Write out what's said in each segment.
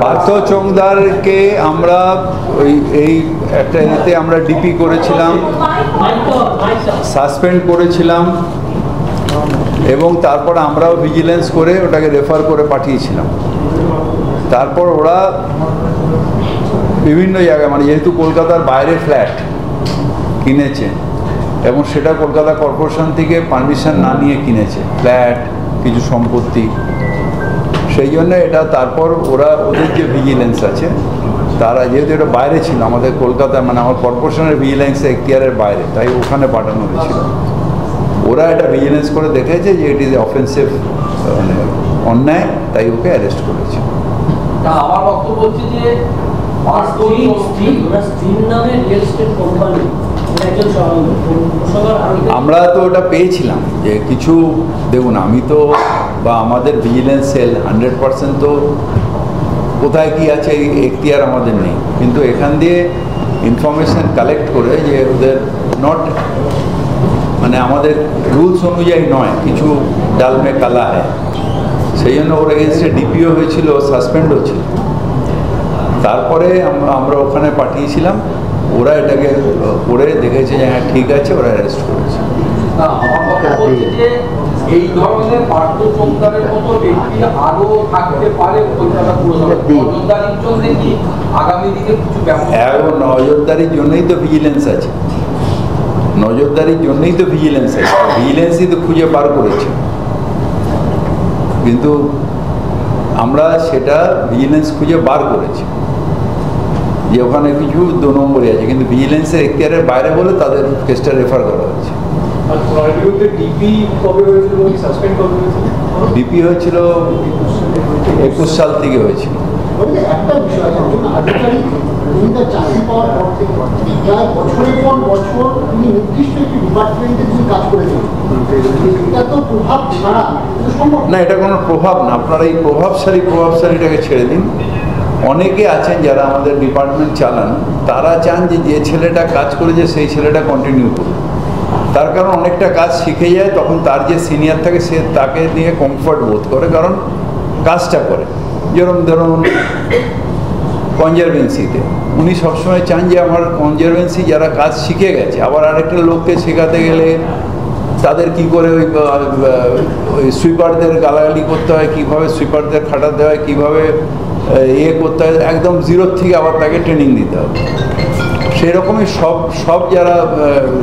পার্থ চোংদারকে আমরা এই একটা এতে আমরা ডিপি করেছিলাম, সাসপেন্ড করেছিলাম এবং তারপর আমরাও ভিজিলেন্স করে ওটাকে রেফার করে পাঠিয়েছিলাম। তারপর ওরা বিভিন্ন জায়গায় মানে যেহেতু কলকাতার বাইরে ফ্ল্যাট কিনেছে এবং সেটা কলকাতা কর্পোরেশন থেকে পারমিশন না নিয়ে কিনেছে ফ্ল্যাট কিছু সম্পত্তি, সেই জন্য এটা তারপর ওরা ওদের যে ভিজিলেন্স আছে তারা যেহেতু এটা বাইরে ছিল আমাদের কলকাতা মানে আমার কর্পোরেশনের ভিজিলেন্স এখতিয়ারের বাইরে, তাই ওখানে পাঠানো হয়েছিল। ওরা এটা ভিজিলেন্স করে দেখেছে যে ইট ইজ অফেন্সিভ মানে অন্যায়, তাই ওকে অ্যারেস্ট করেছে। আমার বক্তব্য হচ্ছে যে আমরা তো ওটা পেয়েছিলাম যে কিছু দেখুন, আমি তো বা আমাদের ভিজিলেন্স সেল 100% তো কোথায় কি আছে এই এখতিয়ার আমাদের নেই, কিন্তু এখান দিয়ে ইনফরমেশন কালেক্ট করে যে ওদের নট মানে আমাদের রুলস অনুযায়ী নয়, কিছু ডালমে কালা হয়, সেই জন্য ওর এগেনস্টে ডিপিও হয়েছিল, সাসপেন্ডও ছিল। তারপরে আমরা ওখানে পাঠিয়েছিলাম, ওরা এটাকে করে দেখেছে যে হ্যাঁ ঠিক আছে, ওরা অ্যারেস্ট করেছে। এই ধরনের পার্থ চোংদারের মতো ব্যক্তি আরো থাকতে পারে কলকাতা পুরসভার নজরদারির জন্য, কি আগামী দিনে কিছু এখন নজরদারির জন্যই তো ভিজিলেন্স আছে, নজরদারির জন্যই তো ভিজিলেন্স আছে, ভিজিলেন্সই তো খুঁজে বার করেছে, কিন্তু আমরা সেটা ভিজিলেন্স খুঁজে বার করেছি যে ওখানে কিছু 2 নম্বরে আছে, কিন্তু ভিজিলেন্সের এখতিয়ারের বাইরে বলে তাদের কেসটা রেফার করা হচ্ছে। ডিপি হয়েছিল 21 সাল থেকে হয়েছিল। একটা বিষয় আছে, আধিকারিক চাকরি পাওয়ার পর থেকে বছরের পর বছর তিনি নির্দিষ্ট একটি ডিপার্টমেন্টে তিনি কাজ করেছেন, এটা তো প্রভাব ছাড়া সম্ভব না, এটা কোনো প্রভাব না। আপনারা এই প্রভাবশালীটাকে ছেড়ে দিন। অনেকে আছেন যারা আমাদের ডিপার্টমেন্ট চালান, তারা চান যে ছেলেটা কাজ করেছে সেই ছেলেটা কন্টিনিউ করুক, তার কারণ অনেকটা কাজ শিখে যায়, তখন তার যে সিনিয়র থাকে সে তাকে নিয়ে কমফর্ট বোধ করে, কারণ কাজটা করে। যেরকম ধরুন কনজারভেন্সিতে উনি সবসময় চান যে আমার কনজারভেন্সি যারা কাজ শিখে গেছে আবার আরেকটা লোককে শেখাতে গেলে তাদের কি করে ওই সুইপারদের গালাগালি করতে হয়, কীভাবে সুইপারদের খাটাতে হয়, কীভাবে করতে হয়, একদম জিরোর থেকে আবার তাকে ট্রেনিং দিতে হবে। সেরকমই সব যারা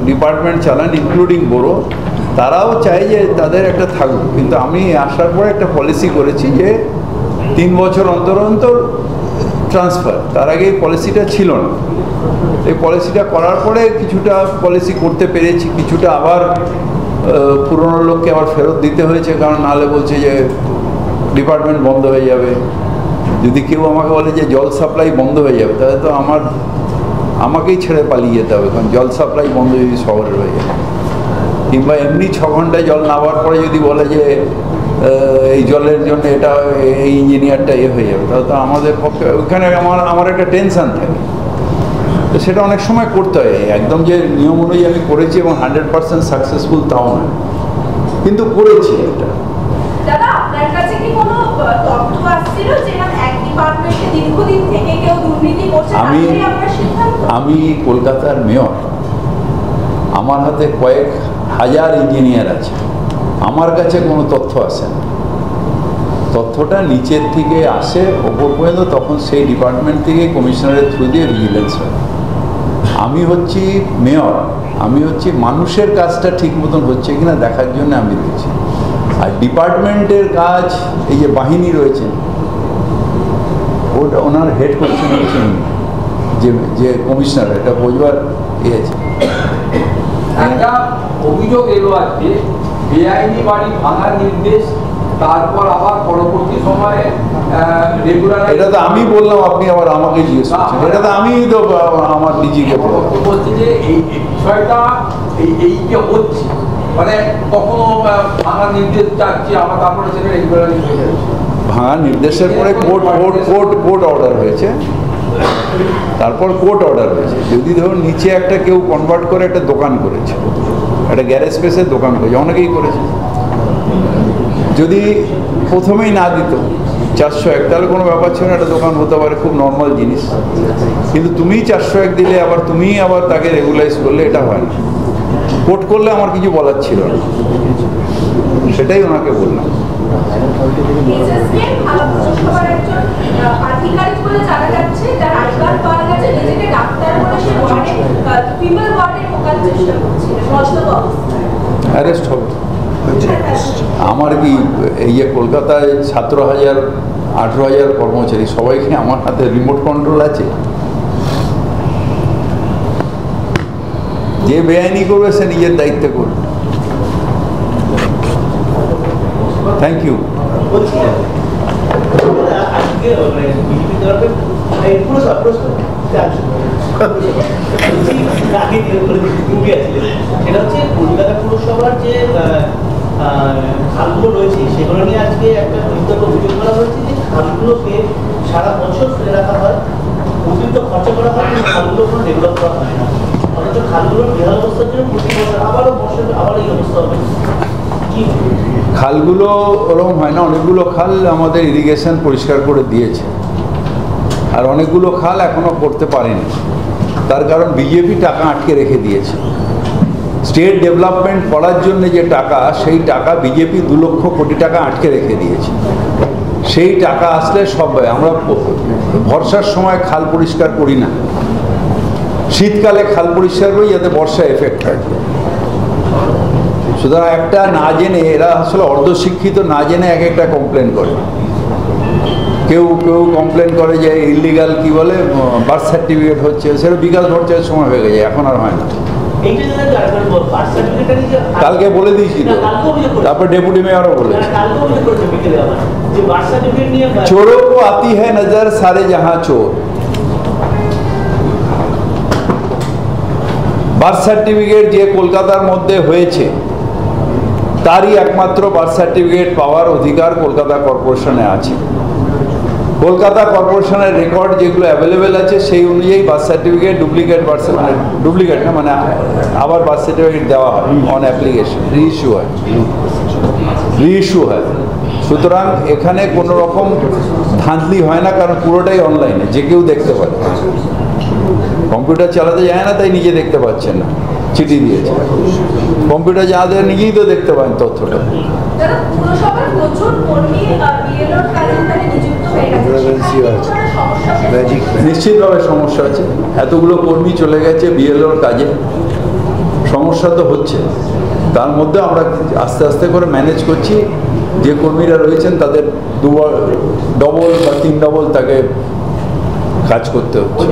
ডিপার্টমেন্ট চালান ইনক্লুডিং বড়ো, তারাও চায় যে তাদের একটা থাকুক। কিন্তু আমি আসার পরে একটা পলিসি করেছি যে 3 বছর অন্তর অন্তর ট্রান্সফার। তার আগে এই পলিসিটা ছিল না। এই পলিসিটা করার পরে কিছুটা পলিসি করতে পেরেছি, কিছুটা আবার পুরনো লোককে আবার ফেরত দিতে হয়েছে, কারণ নাহলে বলছে যে ডিপার্টমেন্ট বন্ধ হয়ে যাবে। যদি কেউ আমাকে বলে যে জল সাপ্লাই বন্ধ হয়ে যাবে, তাহলে তো আমাকেই ছেড়ে পালিয়ে যেতে হবে, কারণ জল সাপ্লাই বন্ধ যদি শহরের হয়ে যাবে। কিংবা এমনি 6 ঘন্টায় জল নামার পরে যদি বলে যে এই জলের জন্য এটা এই ইঞ্জিনিয়ারটা হয়ে যাবে, তাহলে তো আমাদের পক্ষে ওইখানে আমার একটা টেনশান থাকে। তো সেটা অনেক সময় করতে হয়, একদম যে নিয়ম অনুযায়ী আমি করেছি এবং 100% সাকসেসফুল তাও নয়, কিন্তু করেছি এটা। দাদা, আপনার কাছে কি কোনো তথ্য আসছিল যে এক ডিপার্টমেন্টে দীর্ঘদিন থেকে কেউ দুর্নীতি করছে? আমি কলকাতার মেয়র, আমার হাতে কয়েক হাজার ইঞ্জিনিয়ার আছে, আমার কাছে কোনো তথ্য আসে না। তথ্যটা নিচের থেকে আসে ওপর পর্যন্ত, তখন সেই ডিপার্টমেন্ট থেকে কমিশনারের থ্রু দিয়ে ভিজিলেন্স হয়। আমি হচ্ছি মেয়র, আমি হচ্ছি মানুষের কাজটা ঠিক মতন হচ্ছে কিনা দেখার জন্য আমি রয়েছি। আর ডিপার্টমেন্টের কাজ এই যে বাহিনী রয়েছেন, ওটা ওনার হেড করছেন হচ্ছেন যে কমিশনার, এটা বোঝবার আছে। একটা অভিযোগ এলো আজকে বেআইনি বাড়ি ভাঙার নির্দেশ, তারপর আবার পরবর্তী সময়ে রেগুলার। এটা তো আমি বললাম, আপনি আবার আমাকে জিজ্ঞেস করছেন। এটা তো আমি তো আমার ডিজিকে বলছি যে এই বিষয়টা এই যে হচ্ছে, মানে কখনো ভাঙার নির্দেশ চাচ্ছি আবার তারপরে সেটা রেগুলারাইজ হয়ে যাচ্ছে। ভাঙার নির্দেশের পরে কোর্ট অর্ডার হয়েছে, তারপর কোর্ট অর্ডার হয়েছে। যদি ধরুন নিচে একটা কেউ কনভার্ট করে একটা দোকান করেছে, একটা গ্যারেজ স্পেসের দোকান করেছে, অনেকেই করেছে, যদি প্রথমেই না দিত 401 তাহলে কোনো ব্যাপার ছিল না, একটা দোকান হতে পারে, খুব নর্মাল জিনিস। কিন্তু তুমিই 401 দিলে, আবার তুমিই আবার তাকে রেগুলাইজ করলে, এটা হয় না। কোর্ট করলে আমার কিছু বলার ছিল না, সেটাই ওনাকে বললাম। অ্যারেস্ট হবে। আমার কি এই যে কলকাতায় 17,000 18,000 কর্মচারী, সবাইকে আমার হাতে রিমোট কন্ট্রোল আছে? যে বেআইনি করবে সে নিজের দায়িত্বে করবে। Thank you. সেটা হচ্ছে কলকাতা পুরসভার যে খালগুলো রয়েছে সেগুলো নিয়ে আজকে একটা বিতর্ক অভিযোগ করা হয়েছে যে খালগুলোকে সারা বছর ফেলে রাখা হয়, অতিরিক্ত খরচা করা হয়, কিন্তু খালগুলো কোনো ডেভেলপ করা হয় না। অথচ খালগুলোর বেহাল অবস্থার জন্য প্রতি বছর আবারও আবার এই অবস্থা হবে। কি খালগুলো ওরকম হয় না, অনেকগুলো খাল আমাদের ইরিগেশন পরিষ্কার করে দিয়েছে, আর অনেকগুলো খাল এখনো করতে পারেনি। তার কারণ বিজেপি টাকা আটকে রেখে দিয়েছে। স্টেট ডেভেলপমেন্ট করার জন্য যে টাকা, সেই টাকা বিজেপি 2 লক্ষ কোটি টাকা আটকে রেখে দিয়েছে। সেই টাকা আসলে সব হয়। আমরা বর্ষার সময় খাল পরিষ্কার করি না, শীতকালে খাল পরিষ্কার করি যাতে বর্ষায় এফেক্ট হয়। সুতরাং একটা না জেনে, এরা আসলে অর্ধশিক্ষিত, না জেনে এক একটা কমপ্লেন করে। কেউ কমপ্লেন করে যে ইলিগাল কি বলে বার্থ সার্টিফিকেট হচ্ছে, সেটা বিকাল ভোটের সময় হয়ে গেছে, এখন আর হয় না। কালকে বলে দিয়েছি তো, তারপর ডেপুটি মেয়রও বলেছে। চোরও কো আতি হ্যায় নজর সারে জাহাঁ চোর। বার্থ সার্টিফিকেট যে কলকাতার মধ্যে হয়েছে, তারই একমাত্র বার্থ সার্টিফিকেট পাওয়ার অধিকার কলকাতা কর্পোরেশনে আছে। কলকাতা কর্পোরেশনের রেকর্ড যেগুলো অ্যাভেলেবেল আছে, সেই অনুযায়ী বার্থ সার্টিফিকেট ডুপ্লিকেট না, মানে আবার বার্থ সার্টিফিকেট দেওয়া হয় অন অ্যাপ্লিকেশন, রিইস্যু হয়। সুতরাং এখানে কোনো রকম ধাঁধলি হয় না, কারণ পুরোটাই অনলাইনে, যে কেউ দেখতে পারে। কম্পিউটার চালাতে যায় না, তাই নিজে দেখতে পাচ্ছেন না, চিঠি দিয়েছে। কম্পিউটার যাদের নিজেই তো দেখতে পান তথ্যটা। নিশ্চিতভাবে সমস্যা আছে, এতগুলো কর্মী চলে গেছে বিএলওর কাজে, সমস্যা তো হচ্ছে। তার মধ্যে আমরা আস্তে আস্তে করে ম্যানেজ করছি। যে কর্মীরা রয়েছেন তাদের ডবল বা 3 ডবল তাকে কাজ করতে হচ্ছে।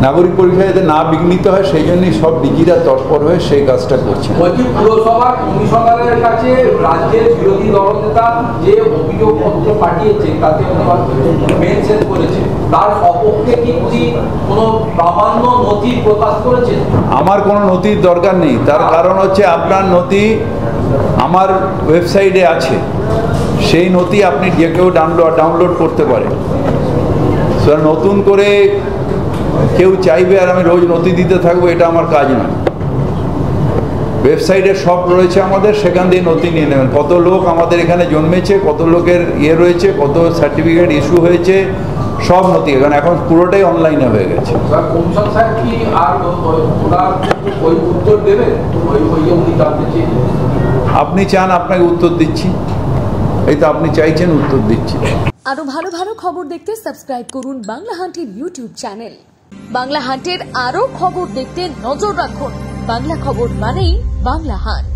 নাগরিক পরিষেবা যাতে না বিঘ্নিত হয়, সেই জন্যই সব ডিজিরা তৎপর হয়ে সেই কাজটা করছে। পুরসভা কমিশনারের কাছে রাজ্যের বিরোধী দলনেতা যে অভিযোগপত্র পাঠিয়েছে, তাতে মেনশন করেছে, তার সপক্ষে কি কোনো প্রামাণ্য নথি প্রকাশ করেছে? আমার কোনো নথির দরকার নেই, তার কারণ হচ্ছে আপনার নথি আমার ওয়েবসাইটে আছে, সেই নথি আপনি যে কেউ ডাউনলোড করতে পারে। নতুন করে কেউ চাইবে আর আমি রোজ নথি দিতে থাকবো, এটা আমার কাজ নয়। ওয়েবসাইটে সব রয়েছে আমাদের, সেখান দিয়ে নথি নিয়ে নেবেন। কত লোক আমাদের এখানে জন্মেছে, কত লোকের রয়েছে, কত সার্টিফিকেট ইস্যু হয়েছে, সব নথি এখানে এখন পুরোটাই অনলাইনে হয়ে গেছে। কমিশন সাহেব কি আর ওই উত্তর দেবে? আপনি চান আপনাকে উত্তর দিচ্ছি, এই তো আপনি চাইছেন উত্তর দিচ্ছি। আরো ভালো ভালো খবর দেখতে সাবস্ক্রাইব করুন বাংলা হান্টের ইউটিউব চ্যানেল। বাংলা হান্টের আরো খবর দেখতে নজর রাখুন। বাংলা খবর মানেই বাংলা হান্ট।